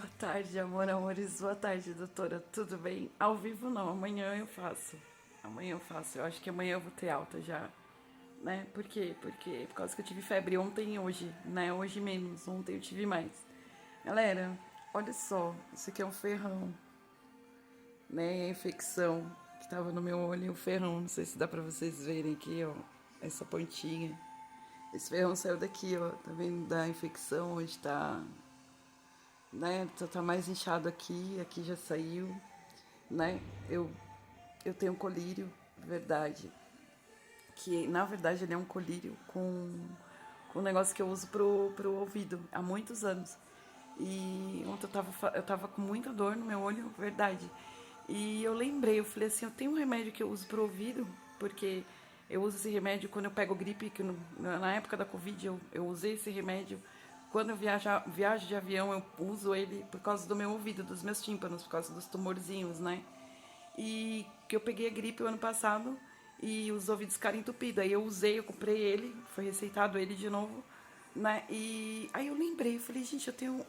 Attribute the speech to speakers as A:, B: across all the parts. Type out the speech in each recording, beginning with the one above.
A: Boa tarde, amores. Boa tarde, doutora. Tudo bem? Ao vivo não, amanhã eu faço. Amanhã eu faço. Eu acho que amanhã eu vou ter alta já. Né? Por quê? Porque por causa que eu tive febre ontem e hoje, né? Hoje menos, ontem eu tive mais. Galera, olha só, isso aqui é um ferrão, né? A infecção que tava no meu olho, o ferrão, não sei se dá pra vocês verem aqui, ó, essa pontinha. Esse ferrão saiu daqui, ó, tá vendo da infecção, onde tá, né? Tá mais inchado aqui, aqui já saiu, né? Eu, eu tenho colírio, verdade. Que na verdade ele é um colírio com um negócio que eu uso pro ouvido há muitos anos. E ontem eu tava com muita dor no meu olho, verdade. E eu lembrei, eu falei assim, eu tenho um remédio que eu uso pro ouvido, porque eu uso esse remédio quando eu pego gripe, que na época da Covid eu usei esse remédio. Quando eu viajo de avião, eu uso ele por causa do meu ouvido, dos meus tímpanos, por causa dos tumorzinhos, né? E que eu peguei a gripe o ano passado e os ouvidos ficaram entupidos. Aí eu usei, eu comprei ele, foi receitado ele de novo, né? E aí eu lembrei, eu falei, gente, eu tenho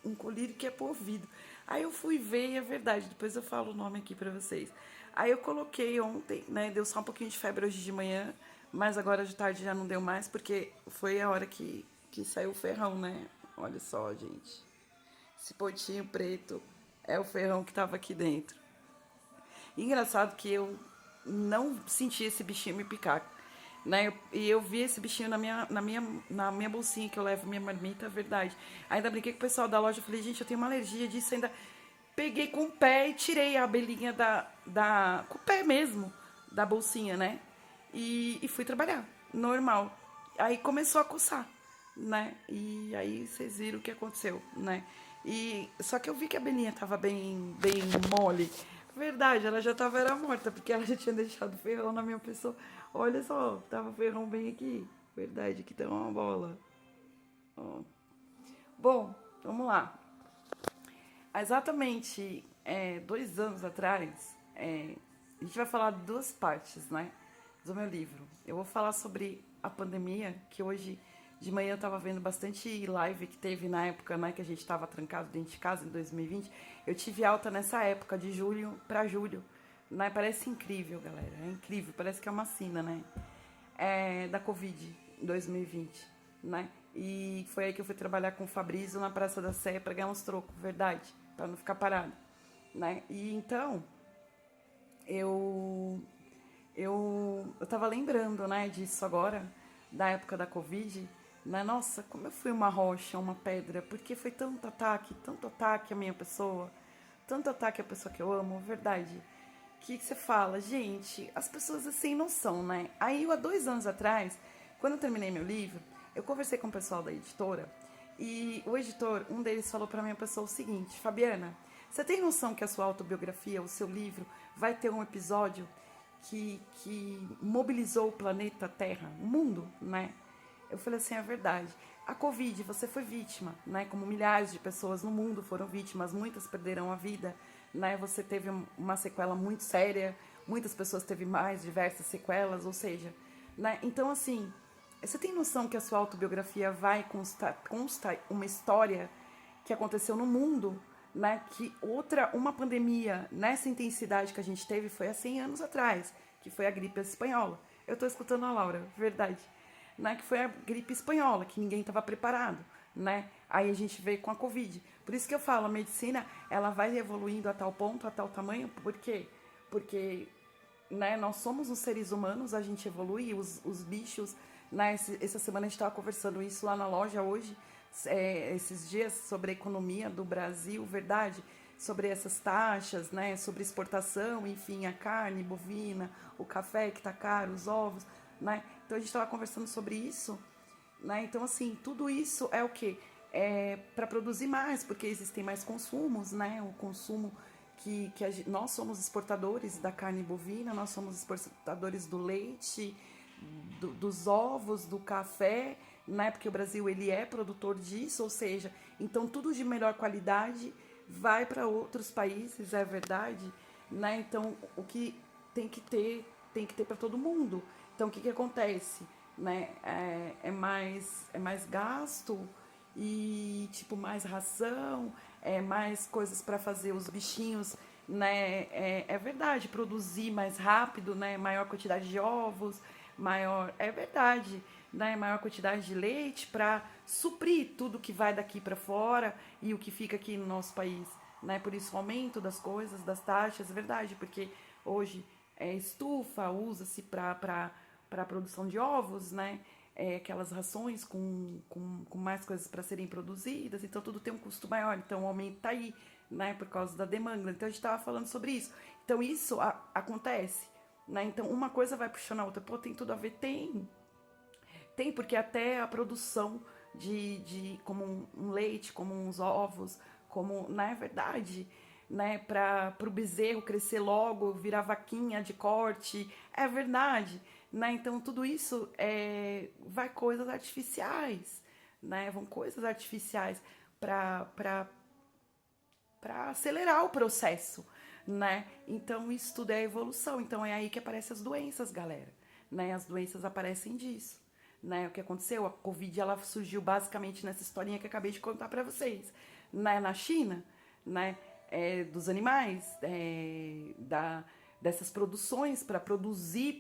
A: um colírio que é pro ouvido. Aí eu fui ver e é verdade, depois eu falo o nome aqui pra vocês. Aí eu coloquei ontem, né? Deu só um pouquinho de febre hoje de manhã, mas agora de tarde já não deu mais, porque foi a hora que saiu o ferrão, né? Olha só, gente. Esse pontinho preto é o ferrão que tava aqui dentro. Engraçado que eu não senti esse bichinho me picar, né? E eu vi esse bichinho na minha bolsinha que eu levo minha marmita, é verdade. Ainda brinquei com o pessoal da loja, falei, gente, eu tenho uma alergia disso, ainda peguei com o pé e tirei a abelhinha com o pé mesmo, da bolsinha, né? E fui trabalhar, normal. Aí começou a coçar, né? E aí vocês viram o que aconteceu, né? E só que eu vi que a abelhinha tava bem mole. Verdade, ela já tava era morta, porque ela já tinha deixado ferrão na minha pessoa. Olha só, tava ferrão bem aqui. Verdade, aqui tem uma bola. Ó. Bom, vamos lá. Exatamente 2 anos atrás, a gente vai falar de duas partes, né, do meu livro. Eu vou falar sobre a pandemia, que hoje de manhã eu estava vendo bastante live que teve na época, né, que a gente estava trancado dentro de casa em 2020. Eu tive alta nessa época, de julho para julho, né? Parece incrível, galera, é incrível, parece que é uma sina, né? Da Covid em 2020, né? E foi aí que eu fui trabalhar com o Fabrício na Praça da Sé para ganhar uns trocos, verdade, para não ficar parado, né? E então eu eu tava lembrando, né, disso agora, da época da Covid, né? Nossa, como eu fui uma rocha, uma pedra, porque foi tanto ataque à minha pessoa, tanto ataque à pessoa que eu amo, verdade. Que você fala, gente, as pessoas assim não são, né? Aí, há 2 anos atrás, quando eu terminei meu livro, eu conversei com o pessoal da editora e o editor, um deles falou para minha pessoa o seguinte: Fabiana, você tem noção que a sua autobiografia, o seu livro, vai ter um episódio que mobilizou o planeta Terra, o mundo, né? Eu falei assim, é verdade. A Covid, você foi vítima, né? Como milhares de pessoas no mundo foram vítimas, muitas perderam a vida, né? Você teve uma sequela muito séria, muitas pessoas teve mais diversas sequelas, ou seja, né? Então, assim, você tem noção que a sua autobiografia vai consta uma história que aconteceu no mundo, né? Que uma pandemia nessa intensidade que a gente teve foi há 100 anos atrás, que foi a gripe espanhola. Eu tô escutando a Laura, verdade. Né, que foi a gripe espanhola, que ninguém estava preparado, né? Aí a gente veio com a Covid. Por isso que eu falo, a medicina, ela vai evoluindo a tal ponto, a tal tamanho, por quê? Porque, né, nós somos os seres humanos, a gente evolui, os bichos, né? Essa semana a gente estava conversando isso lá na loja hoje, esses dias, sobre a economia do Brasil, verdade? Sobre essas taxas, né? Sobre exportação, enfim, a carne bovina, o café que está caro, os ovos, né? Então a gente estava conversando sobre isso, né? Então, assim, tudo isso é o quê? É para produzir mais, porque existem mais consumos, né? O consumo nós somos exportadores da carne bovina, nós somos exportadores do leite, dos ovos, do café, né? Porque o Brasil ele é produtor disso, ou seja, então tudo de melhor qualidade vai para outros países, é verdade, né? Então o que tem que ter para todo mundo. Então o que acontece, né? É mais gasto e tipo mais ração, mais coisas para fazer os bichinhos, né? É verdade, produzir mais rápido, né? Maior quantidade de ovos, maior, é verdade, né? Maior quantidade de leite para suprir tudo que vai daqui para fora e o que fica aqui no nosso país, né? Por isso o aumento das coisas, das taxas, é verdade, porque hoje estufa, usa-se para a produção de ovos, né? Aquelas rações com mais coisas para serem produzidas, então tudo tem um custo maior, então o aumento está aí, né? Por causa da demanda. Então a gente estava falando sobre isso. Então isso acontece, né? Então uma coisa vai puxando a outra. Pô, tem tudo a ver? Tem, porque até a produção de como um leite, como uns ovos, como, na verdade, né, para o bezerro crescer logo, virar vaquinha de corte, é verdade, né? Então tudo isso vai coisas artificiais, né? Vão coisas artificiais para acelerar o processo, né? Então isso tudo é evolução. Então é aí que aparecem as doenças, galera, né? As doenças aparecem disso, né? O que aconteceu? A Covid ela surgiu basicamente nessa historinha que eu acabei de contar para vocês, né? Na China, né? Dos animais, dessas produções para produzir,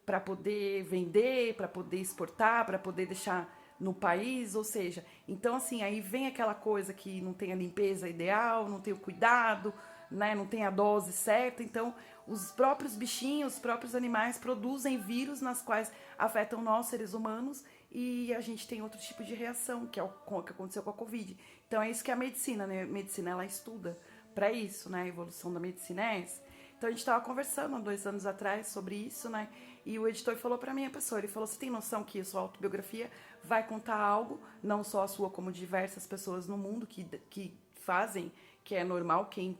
A: para poder vender, para poder exportar, para poder deixar no país, ou seja, então assim, aí vem aquela coisa que não tem a limpeza ideal, não tem o cuidado, né, não tem a dose certa, então os próprios bichinhos, os próprios animais produzem vírus nas quais afetam nós, seres humanos, e a gente tem outro tipo de reação, que é o que aconteceu com a Covid. Então é isso que é a medicina, né? A medicina, ela estuda para isso, né? A evolução da medicina é essa. Então a gente estava conversando há 2 anos atrás sobre isso, né? E o editor falou para mim, a pessoa, ele falou: você tem noção que a sua autobiografia vai contar algo, não só a sua, como diversas pessoas no mundo que fazem, que é normal, quem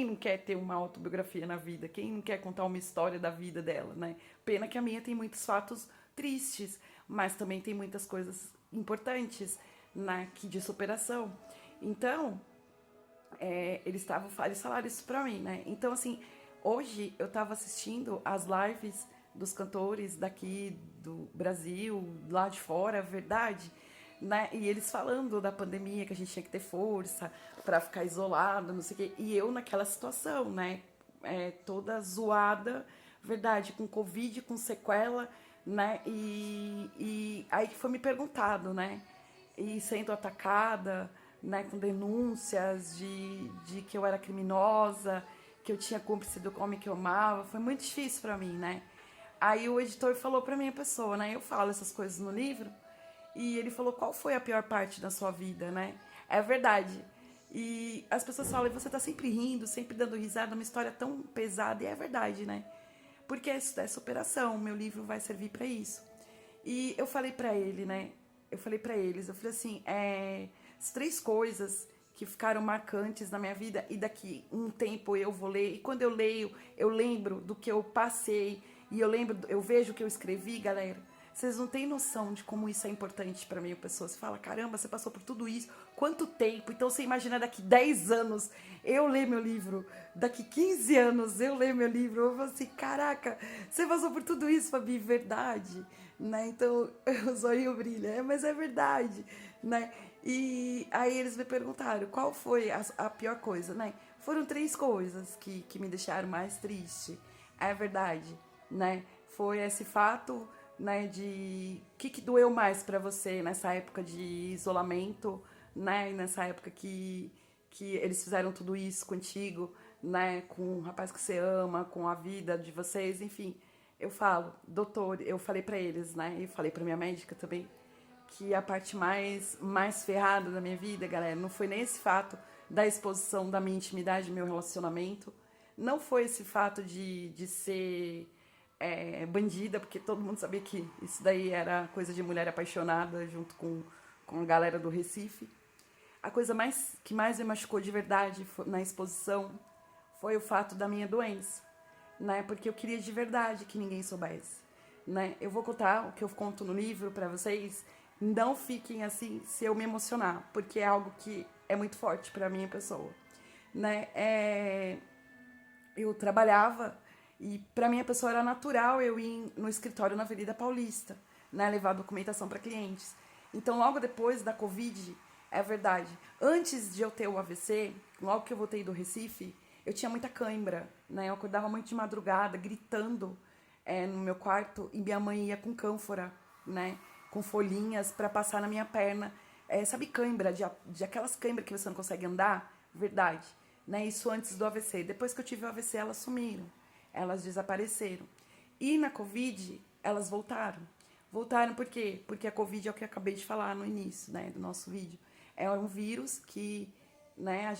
A: não quer ter uma autobiografia na vida, quem não quer contar uma história da vida dela, né? Pena que a minha tem muitos fatos tristes, mas também tem muitas coisas importantes, né, de superação. Então, eles falaram isso pra mim, né? Então, assim, hoje eu tava assistindo as lives dos cantores daqui do Brasil, lá de fora, verdade, né? E eles falando da pandemia, que a gente tinha que ter força pra ficar isolado, não sei o quê. E eu naquela situação, né? Toda zoada, verdade, com Covid, com sequela, né? E aí que foi me perguntado, né? E sendo atacada, né, com denúncias de que eu era criminosa, que eu tinha cúmplice do homem que eu amava. Foi muito difícil para mim, né? Aí o editor falou para mim, a pessoa, né? Eu falo essas coisas no livro, e ele falou: qual foi a pior parte da sua vida, né? É verdade. E as pessoas falam: e você tá sempre rindo, sempre dando risada, uma história tão pesada, e é verdade, né? Porque isso é superação, meu livro vai servir para isso. E eu falei para ele, né? Eu falei para eles, eu falei assim, as 3 coisas que ficaram marcantes na minha vida, e daqui um tempo eu vou ler, e quando eu leio, eu lembro do que eu passei, e eu vejo o que eu escrevi, galera. Vocês não têm noção de como isso é importante para mim. A pessoa se fala: caramba, você passou por tudo isso, quanto tempo? Então você imagina daqui 10 anos eu ler meu livro, daqui 15 anos eu ler meu livro. Eu falo assim: caraca, você passou por tudo isso, Fabi, verdade, né? Então o zóio brilha, mas é verdade, né? E aí eles me perguntaram qual foi a pior coisa, né? Foram 3 coisas que me deixaram mais triste. É verdade, né? Foi esse fato, né, de o que doeu mais pra você nessa época de isolamento, né? E nessa época que eles fizeram tudo isso contigo, né? Com o rapaz que você ama, com a vida de vocês, enfim. Eu falo, doutor, eu falei pra eles, né? E falei pra minha médica também, que a parte mais ferrada da minha vida, galera, não foi nem esse fato da exposição da minha intimidade, do meu relacionamento, não foi esse fato de ser bandida, porque todo mundo sabia que isso daí era coisa de mulher apaixonada junto com a galera do Recife. A coisa que mais me machucou de verdade na exposição foi o fato da minha doença, né? Porque eu queria de verdade que ninguém soubesse, né? Eu vou contar o que eu conto no livro para vocês. Não fiquem assim se eu me emocionar, porque é algo que é muito forte para minha pessoa, né? Eu trabalhava e para minha pessoa era natural eu ir no escritório na Avenida Paulista, né? Levar documentação para clientes. Então, logo depois da Covid, É verdade. Antes de eu ter o AVC, logo que eu voltei do Recife, eu tinha muita cãibra, né? Eu acordava muito de madrugada, gritando no meu quarto, e minha mãe ia com cânfora, né? Com folhinhas para passar na minha perna. Sabe cãibra, de aquelas cãibras que você não consegue andar? Verdade. Né? Isso antes do AVC. Depois que eu tive o AVC, elas sumiram. Elas desapareceram. E na Covid, elas voltaram. Voltaram por quê? Porque a Covid é o que eu acabei de falar no início, né, do nosso vídeo. É um vírus que, né,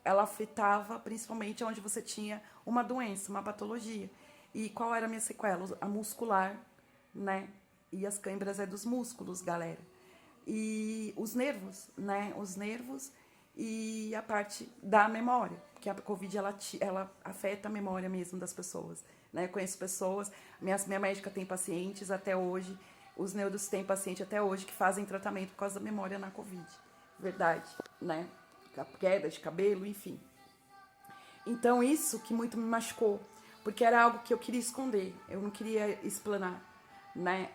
A: ela afetava principalmente onde você tinha uma doença, uma patologia. E qual era a minha sequela? A muscular, né? E as câimbras é dos músculos, galera. E os nervos, né? Os nervos e a parte da memória, porque a Covid ela afeta a memória mesmo das pessoas, né? Eu conheço pessoas, minha médica tem pacientes até hoje, os neurólogos têm paciente até hoje que fazem tratamento por causa da memória na Covid, verdade, né? Queda de cabelo, enfim. Então isso que muito me machucou, porque era algo que eu queria esconder, eu não queria explanar, né?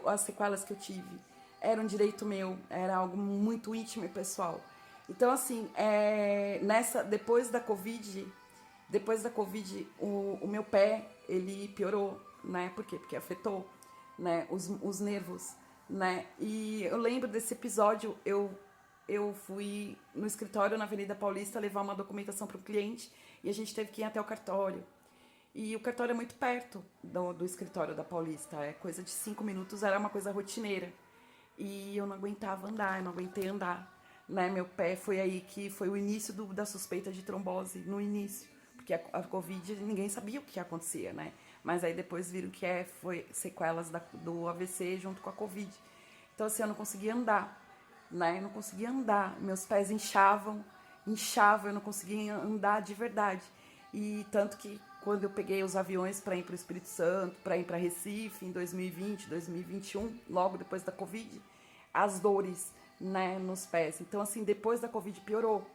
A: As sequelas que eu tive era um direito meu, era algo muito íntimo e pessoal. Então, assim, depois da Covid, o meu pé, ele piorou, né? Por quê? Porque afetou, né? Os nervos, né? E eu lembro desse episódio, eu fui no escritório na Avenida Paulista levar uma documentação para o cliente e a gente teve que ir até o cartório. E o cartório é muito perto do escritório da Paulista, é coisa de 5 minutos, era uma coisa rotineira. E eu não aguentava andar, eu não aguentei andar, né? Meu pé foi aí que foi o início da suspeita de trombose, no início. Porque a Covid, ninguém sabia o que acontecia, né? Mas aí depois viram que foi sequelas do AVC junto com a Covid. Então, assim, eu não conseguia andar, né? Eu não conseguia andar, meus pés inchavam, eu não conseguia andar de verdade. E tanto que quando eu peguei os aviões para ir para o Espírito Santo, para ir para Recife em 2020, 2021, logo depois da Covid, as dores, né, nos pés. Então, assim, depois da Covid piorou,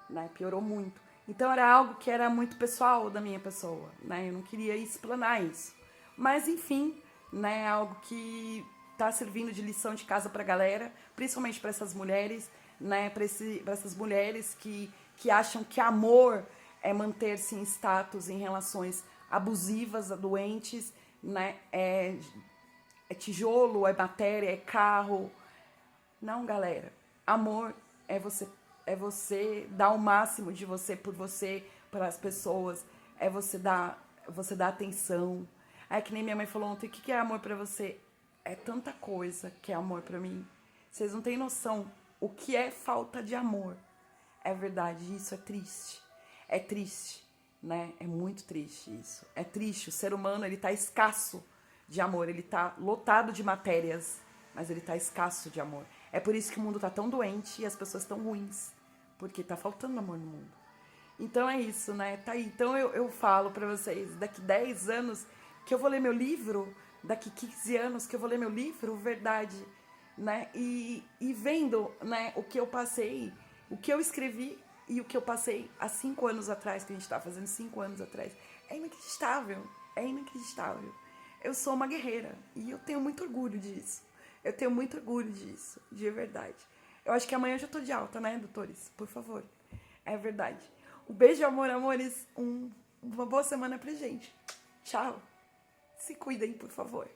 A: né, piorou muito. Então, era algo que era muito pessoal da minha pessoa, né, eu não queria explanar isso. Mas, enfim, né, algo que tá servindo de lição de casa para a galera, principalmente para essas mulheres, né, para essas mulheres que acham que amor é manter-se em status em relações abusivas, doentes, né? É tijolo, é matéria, é carro. Não, galera. Amor é você dar o máximo de você por você, para as pessoas. É você dar atenção. É que nem minha mãe falou ontem, o que é amor para você? É tanta coisa que é amor para mim. Vocês não têm noção o que é falta de amor. É verdade, isso é triste. É triste, né? É muito triste isso. É triste, o ser humano, ele tá escasso de amor, ele tá lotado de matérias, mas ele tá escasso de amor. É por isso que o mundo tá tão doente e as pessoas tão ruins, porque tá faltando amor no mundo. Então é isso, né? Tá aí. Então eu falo pra vocês, daqui 10 anos que eu vou ler meu livro, daqui 15 anos que eu vou ler meu livro, verdade, né? E vendo, né, o que eu passei, o que eu escrevi e o que eu passei há 5 anos atrás, que a gente tá fazendo 5 anos atrás, é inacreditável, é inacreditável. Eu sou uma guerreira e eu tenho muito orgulho disso. Eu tenho muito orgulho disso, de verdade. Eu acho que amanhã eu já tô de alta, né, doutores? Por favor. É verdade. Um beijo, amor, amores. Uma boa semana pra gente. Tchau. Se cuidem, por favor.